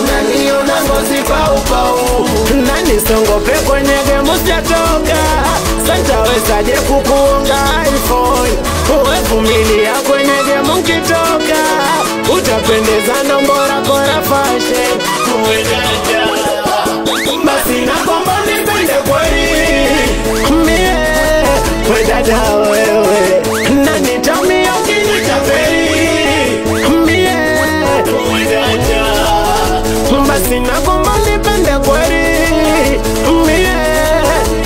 unaniona ngozi pau. Nani songope kwenye game sijatoka, sitawezaje kukuonga iPhone. Uwe vumilia kwenye game ukitoka, utapendeza nombora bora fashion. Uwe dada, basi nakomba nipende kweli. Mie, we dada wewe, na nitamia ukinitapeli. Mie, we dada, basi nakomba nipende kweli. Mie,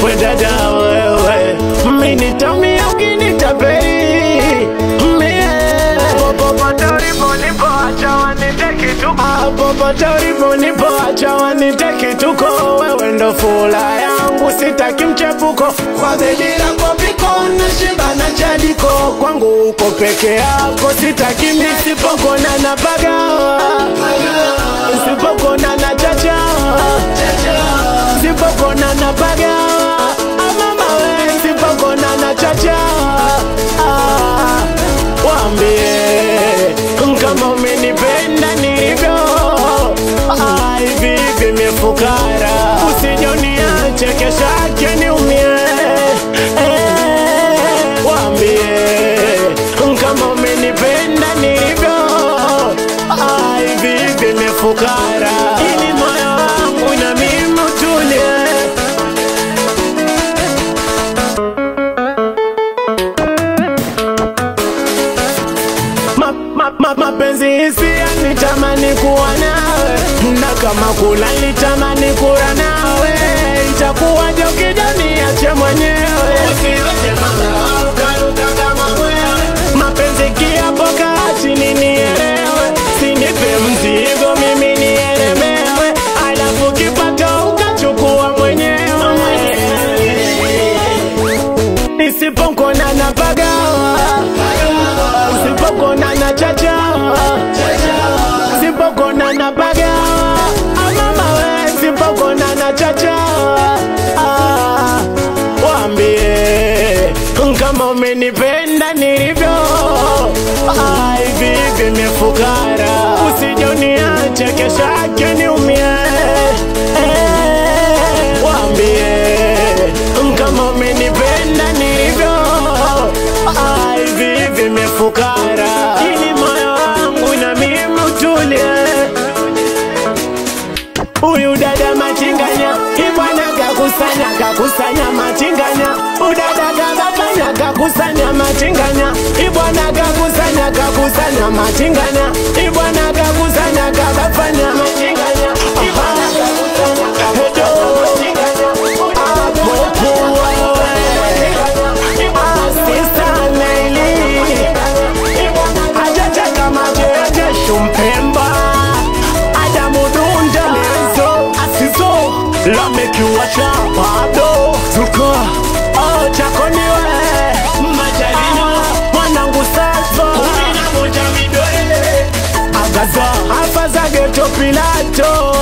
we dada wewe, mi nitamia ukinitapeli. Mie, popote ulipo acha waniteke tuko. Popote ulipo acha waniteke tuko. Wewe ndo fula yangu sitaki mchepuko. Kwa bedira kwa piko nashiba na jadiko. Kwangu uko peke yako sitaki misipokona na pagawa. Sipokona na chacha, sipokona na pagawa. Mama we sipokona na chacha. Wambie kama umenipenda nilivyo, hivi vimefukara. Usijoniache kesho yake niumie. Wambie kama umenipenda nilivyo, hivi vimefukara. Ili moyo wangu na mimi utulie. Mapenzi hisia nitamani kuwa nawe, na kama kula nitamani kula nawe. Itakuwaje ukijaniache mwenyewe? Mapenzi kiapo kaa chini nielewe. Sinipe mzigo mimi nielemewe, alafu kipata ukachukua mwenyewe. Nisipokona na pagawa, sipokona na chacha, sipokona na pagawa. Mama we sipokona na chacha. Wambie kama umenipenda nilivyo, hivi vimefukara. Usijoniache kesho yake niumie. Wambie kama umenipenda nilivyo, hivi vimefukara. Ili moyo wangu na mimi utulie. Uyu dada machinganya, ibwana kakusanya machinganya. Udada gabafanya kakusanya machinganya. Ibwana kakusanya machinganya. Ibwana kakusanya gabafanya machinganya. Ibwana kakusanya machinganya. Sister Naili, ajaja kama jeje shumpemba. Adamudunja lezo asizo, la make you watch out pado. Zuko, chako niwe majarino. Mwanangu sazo, umina moja midole. Agaza, alfa za geto pilato.